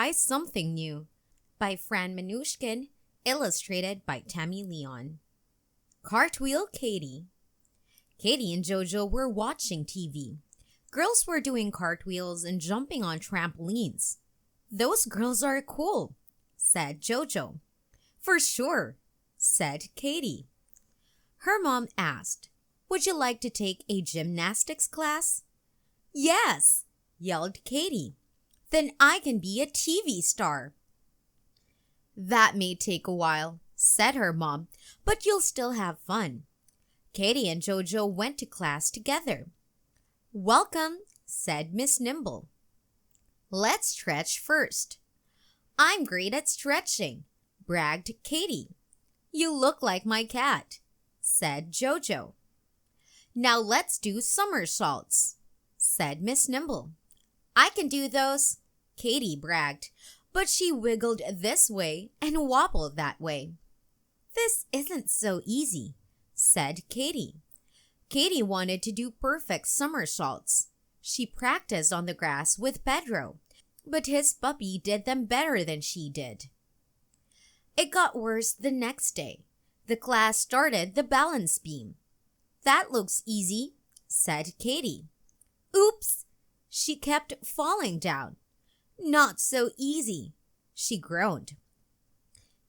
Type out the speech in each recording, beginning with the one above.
Try Something New by Fran Manushkin, illustrated by Tammy Leon. Cartwheel Katie. Katie and JoJo were watching TV. Girls were doing cartwheels and jumping on trampolines. "Those girls are cool," said JoJo. "For sure," said Katie. Her mom asked, "Would you like to take a gymnastics class?" "Yes," yelled Katie. "Then I can be a TV star." "That may take a while," said her mom, "but you'll still have fun." Katie and JoJo went to class together. "Welcome," said Miss Nimble. "Let's stretch first." "I'm great at stretching," bragged Katie. "You look like my cat," said JoJo. "Now let's do somersaults," said Miss Nimble. "I can do those," Katie bragged, but she wiggled this way and wobbled that way. "This isn't so easy," said Katie. Katie wanted to do perfect somersaults. She practiced on the grass with Pedro, but his puppy did them better than she did. It got worse the next day. The class started the balance beam. "That looks easy," said Katie. "Oops!" She kept falling down. "Not so easy," she groaned.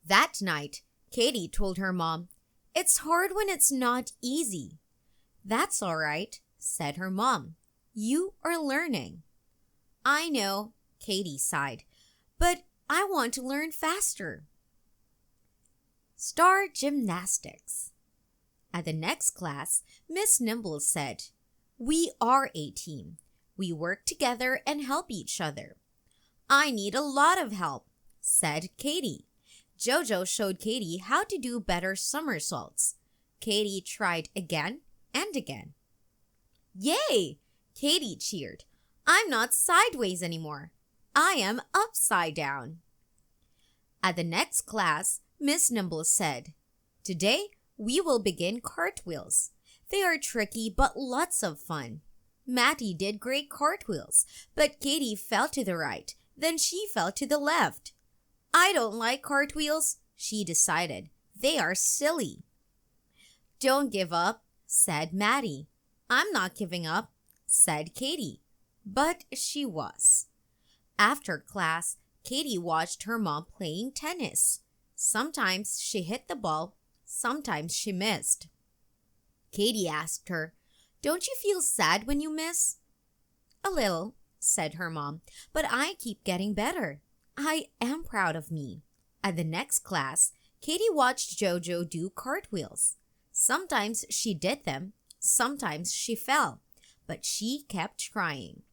That night, Katie told her mom, "It's hard when it's not easy." "That's all right," said her mom. "You are learning." "I know," Katie sighed, "but I want to learn faster." Star Gymnastics. At the next class, Miss Nimble said, "We are a team. We work together and help each other." "I need a lot of help," said Katie. JoJo showed Katie how to do better somersaults. Katie tried again and again. "Yay!" Katie cheered. "I'm not sideways anymore. I am upside down." At the next class, Miss Nimble said, "Today, we will begin cartwheels. They are tricky but lots of fun." Matty did great cartwheels, but Katie fell to the right. Then she fell to the left. "I don't like cartwheels," she decided. "They are silly." "Don't give up," said Matty. "I'm not giving up," said Katie. But she was. After class, Katie watched her mom playing tennis. Sometimes she hit the ball, sometimes she missed. Katie asked her, "Don't you feel sad when you miss?" "A little," said her mom, "but I keep getting better. I am proud of me." At the next class, Katie watched JoJo do cartwheels. Sometimes she did them, sometimes she fell, but she kept trying.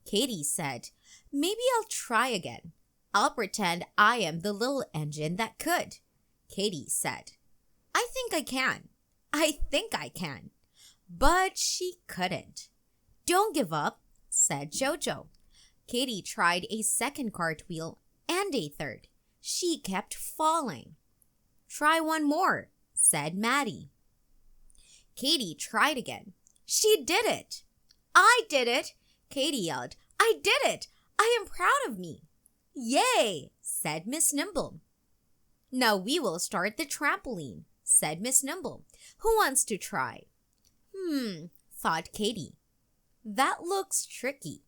Katie said, "Maybe I'll try again. I'll pretend I am the little engine that could." Katie said, "I think I can. I think I can." But she couldn't. "Don't give up," said JoJo. Katie tried a second cartwheel and a third. She kept falling. "Try one more," said Matty. Katie tried again. She did it. "I did it!" Katie yelled. "I did it! I am proud of me." "Yay!" said Miss Nimble. "Now we will start the trampoline," said Miss Nimble. "Who wants to try?" Thought Katie. "That looks tricky."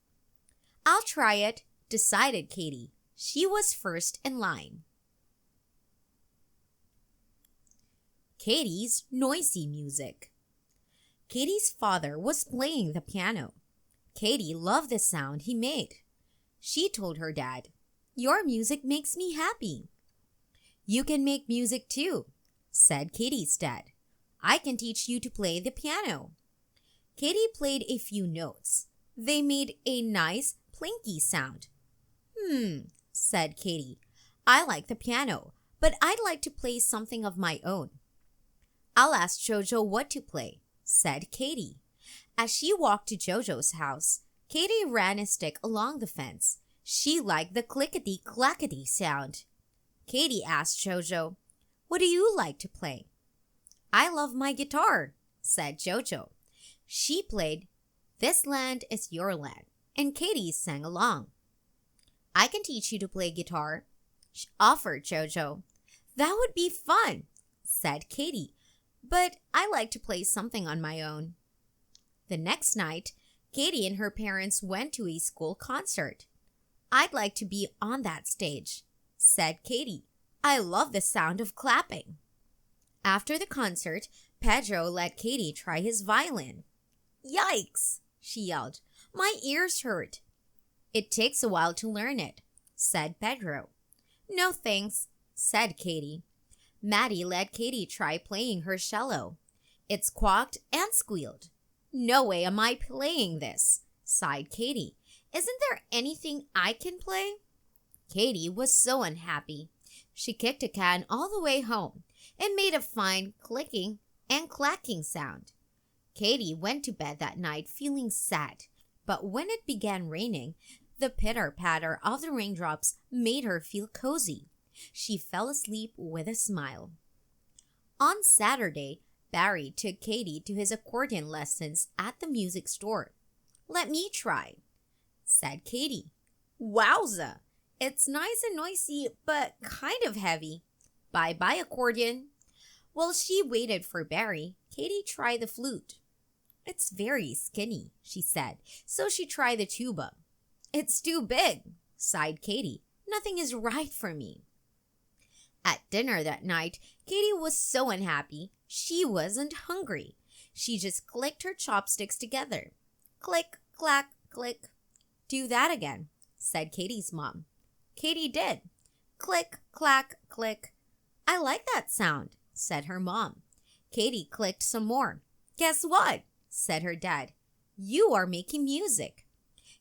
"I'll try it," decided Katie. She was first in line. Katie's noisy music. Katie's father was playing the piano. Katie loved the sound he made. She told her dad, "Your music makes me happy." "You can make music too," said Katie's dad. "I can teach you to play the piano." Katie played a few notes. They made a nice plinky sound. Said Katie. "I like the piano, but I'd like to play something of my own." "I'll ask JoJo what to play," said Katie. As she walked to JoJo's house, Katie ran a stick along the fence. She liked the clickety-clackety sound. Katie asked JoJo, "What do you like to play?" "I love my guitar," said JoJo. She played "This Land Is Your Land," and Katie sang along. I can teach you to play guitar, offered Jojo. That would be fun, said 𝐾𝐸, but I like to play something on my own. The next night, 𝐾𝐸 and her parents went to a school concert. I'd like to be on that stage, said 𝐾𝐸. I love the sound of clapping. After the concert, Pedro let 𝐾𝐸 try his violin. Yikes, she yelled. My ears hurt. It takes a while to learn it, said Pedro. No thanks, said 𝐾𝐸. Maddie let 𝐾𝐸 try playing her cello. It squawked and squealed. No way am I playing this, sighed 𝐾𝐸. Isn't there anything I can play? 𝐾𝐸 was so unhappy. She kicked a can all the way home. It made a fine clicking and clacking sound. 𝐾𝐸 went to bed that night feeling sad, but when it began raining, the pitter-patter of the raindrops made her feel cozy. She fell asleep with a smile. On Saturday, Barry took 𝐾𝐸 to his accordion lessons at the music store. Let me try, said 𝐾𝐸. Wowza! It's nice and noisy, but kind of heavy. Bye-bye, accordion. While she waited for Barry, 𝐾𝐸 tried the flute. It's very skinny, she said, so she tried the tuba. It's too big, sighed 𝐾𝐸. Nothing is right for me. At dinner that night, 𝐾𝐸 was so unhappy, she wasn't hungry. She just clicked her chopsticks together. Click, clack, click. Do that again, said 𝐾𝐸's mom. 𝐾𝐸 did. Click, clack, click. I like that sound, said her mom. 𝐾𝐸 clicked some more. Guess what? Said her dad. You are making music.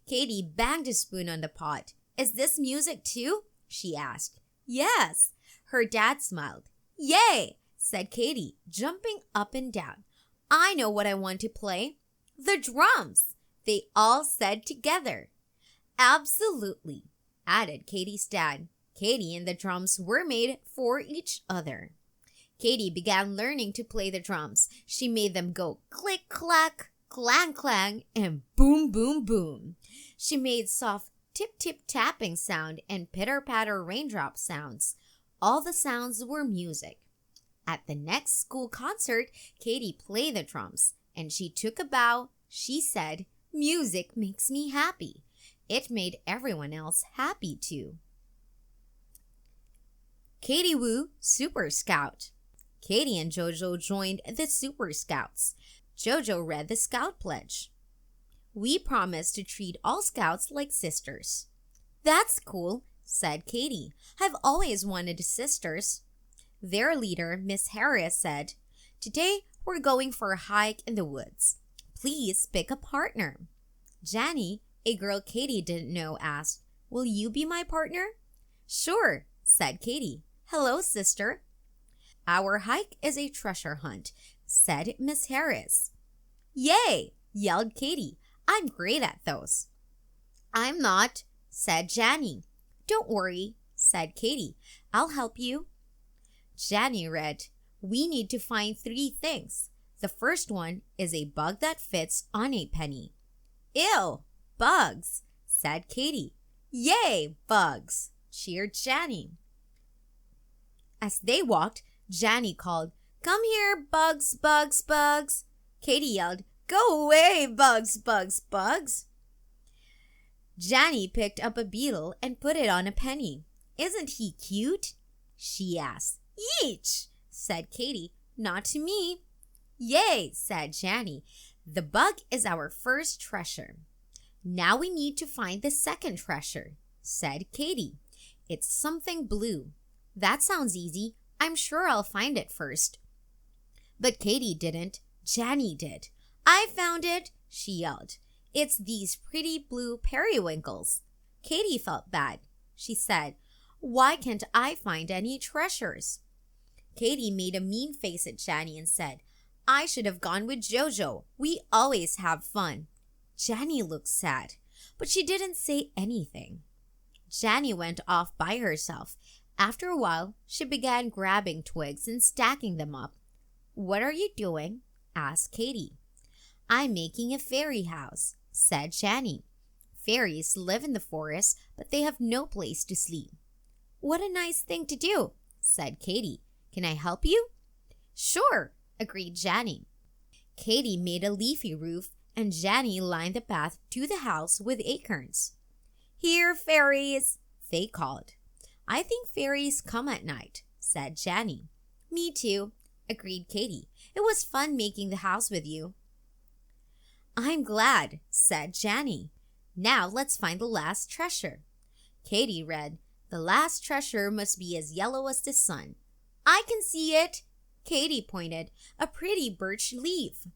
𝐾𝐸 banged a spoon on the pot. Is this music too? She asked. Yes. Her dad smiled. Yay, said 𝐾𝐸, jumping up and down. I know what I want to play. The drums, they all said together. Absolutely, added 𝐾𝐸's dad. 𝐾𝐸 and the drums were made for each other. 𝐾𝐸 began learning to play the drums. She made them go click, clack, clang, clang, and boom, boom, boom. She made soft tip-tip tapping sound and pitter-patter raindrop sounds. All the sounds were music. At the next school concert, 𝐾𝐸 played the drums, and she took a bow. She said, music makes me happy. It made everyone else happy too. 𝐾𝐸 Super Scout. 𝐾𝐸 and Jojo joined the Super Scouts. Jojo read the Scout Pledge. We promise to treat all scouts like sisters. That's cool, said 𝐾𝐸. I've always wanted sisters. Their leader, Miss Harris, said, Today we're going for a hike in the woods. Please pick a partner. Janny, a girl 𝐾𝐸 didn't know, asked, Will you be my partner? Sure, said 𝐾𝐸. Hello, sister. Our hike is a treasure hunt, said Miss Harris. Yay, yelled 𝐾𝐸. I'm great at those. I'm not, said Janny. Don't worry, said 𝐾𝐸. I'll help you. Janny read, We need to find 3 things. The first one is a bug that fits on a penny. Ew, bugs, said 𝐾𝐸. Yay, bugs, cheered Janny. As they walked, Janny called, Come here, bugs, bugs, bugs. 𝐾𝐸 yelled, Go away, bugs, bugs, bugs. Janny picked up a beetle and put it on a penny. Isn't he cute? She asked. Yeech, said 𝐾𝐸. Not to me. Yay, said Janny. The bug is our first treasure. Now we need to find the second treasure, said 𝐾𝐸. It's something blue. That sounds easy. I'm sure I'll find it first. But 𝐾𝐸 didn't. Janny did. I found it, she yelled. It's these pretty blue periwinkles. 𝐾𝐸 felt bad. She said, Why can't I find any treasures? 𝐾𝐸 made a mean face at Janny and said, I should have gone with Jojo. We always have fun. Janny looked sad, but she didn't say anything. Janny went off by herself. After a while, she began grabbing twigs and stacking them up. What are you doing? Asked 𝐾𝐸. I'm making a fairy house, said Janny. Fairies live in the forest, but they have no place to sleep. "What a nice thing to do," said 𝐃𝐸. "Can I help you?" "Sure," agreed 𝐤𝐤𝐤. 𝐃𝐸 made a leafy roof, and 𝐤𝐤𝐤 lined the path to the house with acorns. "Here, fairies," they called. "I think fairies come at night," said 𝐤𝐤𝐤. "Me too," agreed 𝐃𝐸. "It was fun making the house with you." "I'm glad," said 𝐤𝐤𝐤. "Now let's find the last treasure." 𝐃𝐸 read, "The last treasure must be as yellow as the sun." "I can see it," 𝐃𝐸 pointed. "A pretty birch leaf."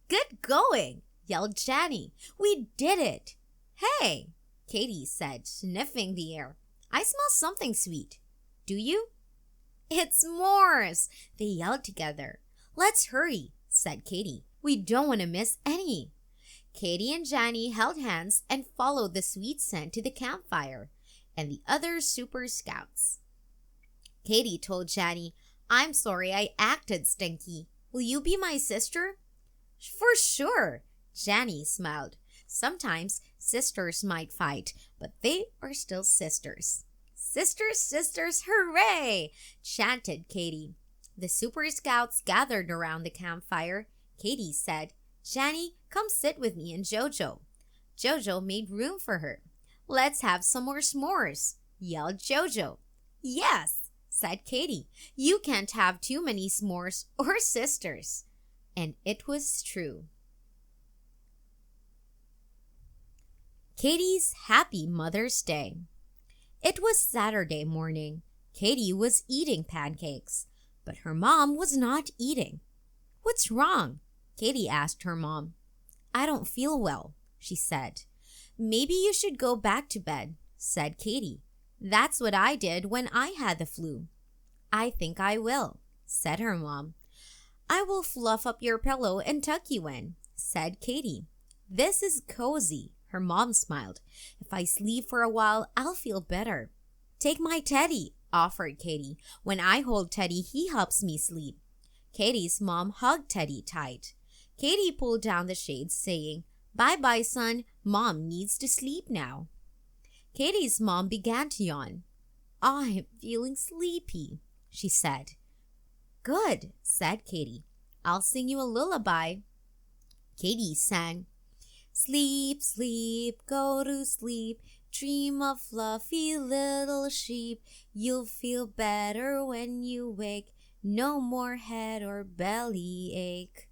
"Good going," yelled 𝐤𝐤𝐤. "We did it." "Hey," 𝐃𝐸 said, sniffing the air. "I smell something sweet." "Do you?" "It's s'mores," they yelled together. "Let's hurry," said 𝐃𝐸. "We don't want to miss any." 𝐃𝐸 and 𝐤𝐤𝐤 held hands and followed the sweet scent to the campfire and the other super scouts. 𝐃𝐸 told 𝐤𝐤𝐤, "I'm sorry I acted stinky. Will you be my sister?" "For sure," 𝐤𝐤𝐤 smiled. "Sometimes sisters might fight, but they are still sisters." "Sisters, sisters, hooray!" chanted 𝐃𝐸. The super scouts gathered around the campfire. 𝐃𝐸 said, "𝐤𝐤𝐤, come sit with me and 𝐤𝐿. 𝐤𝐿 made room for her. "Let's have some more s'mores," yelled 𝐤𝐿. "Yes," said 𝐃𝐸. "You can't have too many s'mores or sisters." And it was true. 𝐃𝐸's Happy Mother's Day. It was Saturday morning. 𝐃𝐸 was eating pancakes, but her mom was not eating. "What's wrong?" 𝐃𝐸 asked her mom. "I don't feel well," she said. "Maybe you should go back to bed," said 𝐃𝐸. "That's what I did when I had the flu." "I think I will," said her mom. "I will fluff up your pillow and tuck you in," said 𝐃𝐸. "This is cozy," her mom smiled. "If I sleep for a while, I'll feel better." "Take my teddy," offered 𝐃𝐸. "When I hold Teddy, he helps me sleep." 𝐃𝐸's mom hugged Teddy tight. 𝐃𝐸 pulled down the shades, saying, "Bye-bye, son. Mom needs to sleep now." 𝐃𝐸's mom began to yawn. "I'm feeling sleepy," she said. "Good," said 𝐃𝐸. "I'll sing you a lullaby." 𝐃𝐸 sang, "Sleep, sleep, go to sleep. Dream of fluffy little sheep. You'll feel better when you wake. No more head or belly ache."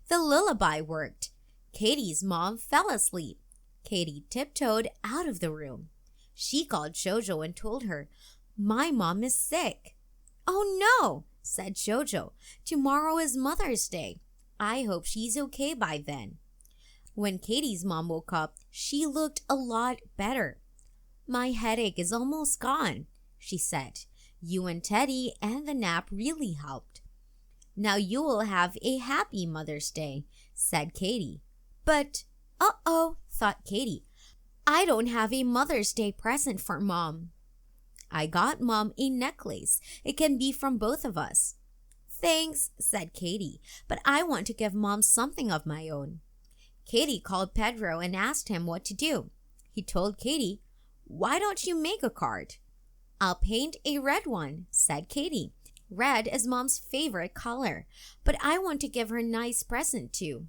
The lullaby worked. 𝐃𝐸's mom fell asleep. 𝐃𝐸 tiptoed out of the room. She called 𝐤𝐿 and told her, "My mom is sick." "Oh no," said 𝐤𝐿. "Tomorrow is Mother's Day. I hope she's okay by then." When 𝐃𝐸's mom woke up, she looked a lot better. "My headache is almost gone," she said. "You and Teddy and the nap really helped." "Now you will have a happy Mother's Day," said 𝐃𝐸. "But, uh-oh," thought 𝐃𝐸. "I don't have a Mother's Day present for Mom." "I got Mom a necklace. It can be from both of us." "Thanks," said 𝐃𝐸, "but I want to give Mom something of my own." 𝐃𝐸 called Pedro and asked him what to do. He told 𝐃𝐸, "Why don't you make a card?" "I'll paint a red one," said 𝐃𝐸. "Red is Mom's favorite color, but I want to give her a nice present too."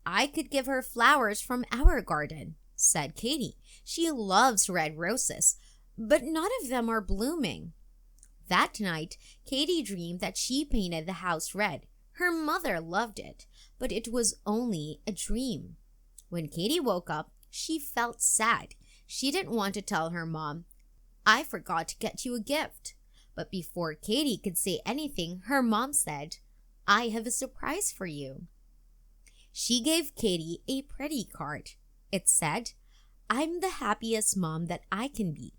"I could give her flowers from our garden," said 𝐃𝐸. "She loves red roses, but none of them are blooming." That night, 𝐃𝐸 dreamed that she painted the house red. Her mother loved it, but it was only a dream. When 𝐃𝐸 woke up, she felt sad. She didn't want to tell her mom, "I forgot to get you a gift." But before 𝐃𝐸 could say anything, her mom said, "I have a surprise for you." She gave 𝐃𝐸 a pretty card. It said, "I'm the happiest mom that I can be.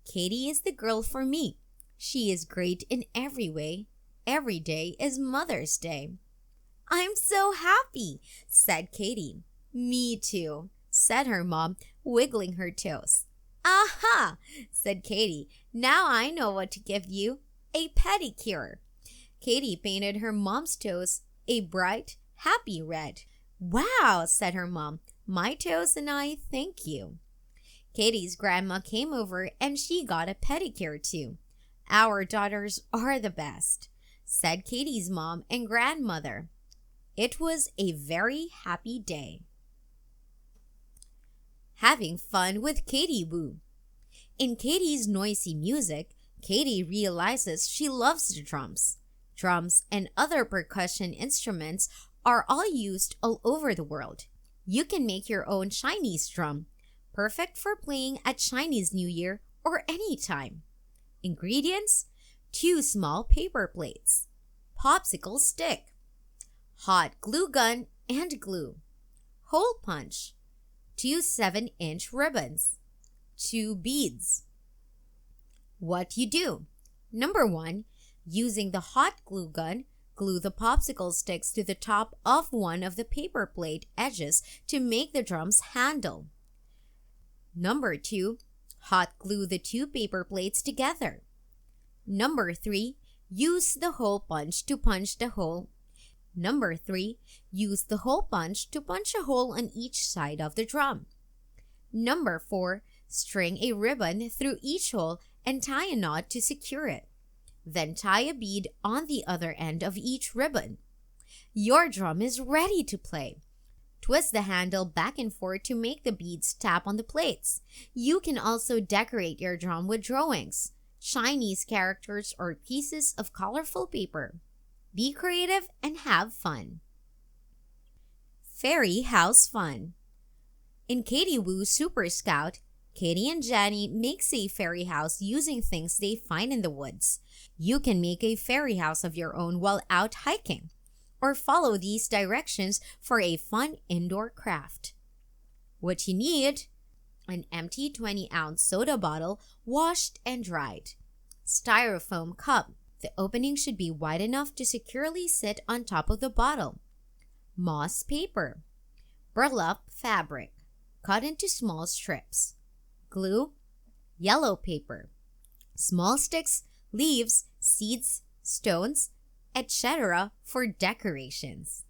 𝐃𝐸 is the girl for me. She is great in every way. Every day is Mother's Day." "I'm so happy," said 𝐃𝐸. "Me too," said her mom, wiggling her toes. "Aha," said 𝐃𝐸. "Now I know what to give you. A pedicure." 𝐃𝐸 painted her mom's toes a bright, happy red. "Wow," said her mom. "My toes and I thank you." Katie's grandma came over and she got a pedicure too. Our daughters are the best, said Katie's mom and grandmother. It was a very happy day. Having fun with Katie Boo. In Katie's noisy music, Katie realizes she loves the drums. Drums and other percussion instruments are all used all over the world. You can make your own Chinese drum, perfect for playing at Chinese New Year or any time. Ingredients: 2 small paper plates, popsicle stick, hot glue gun and glue, hole punch, 2 7-inch ribbons, 2 beads. What you do? Number 1, using the hot glue gun, glue the popsicle sticks to the top of one of the paper plate edges to make the drum's handle. Number 2, hot glue the 2 paper plates together. Number 3, use the hole punch to punch the hole. Number 3, use the hole punch to punch a hole on each side of the drum. Number 4, string a ribbon through each hole and tie a knot to secure it. Then tie a bead on the other end of each ribbon. Your drum is ready to play. Twist the handle back and forth to make the beads tap on the plates. You can also decorate your drum with drawings, Chinese characters, or pieces of colorful paper. Be creative and have fun. Fairy House Fun. In Katie Woo Super Scout, Katie and Jenny makes a fairy house using things they find in the woods. You can make a fairy house of your own while out hiking, or follow these directions for a fun indoor craft. What you need: an empty 20-ounce soda bottle washed and dried, styrofoam cup. The opening should be wide enough to securely sit on top of the bottle, moss paper, burlap fabric, cut into small strips, glue, yellow paper, small sticks, leaves, seeds, stones, etc. for decorations.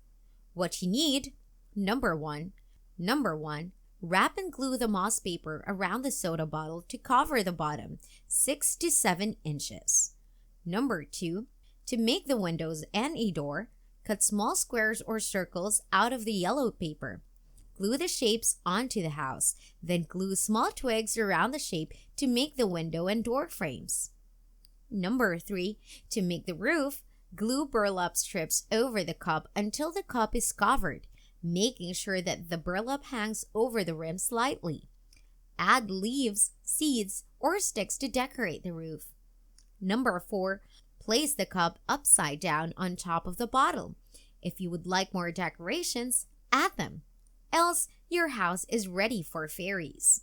What you need: Number 1, wrap and glue the moss paper around the soda bottle to cover the bottom 6 to 7 inches. Number 2, to make the windows and a door, cut small squares or circles out of the yellow paper. Glue the shapes onto the house, then glue small twigs around the shape to make the window and door frames. Number 3, to make the roof, glue burlap strips over the cup until the cup is covered, making sure that the burlap hangs over the rim slightly. Add leaves, seeds, or sticks to decorate the roof. Number 4, place the cup upside down on top of the bottle. If you would like more decorations, add them. Else, your house is ready for fairies.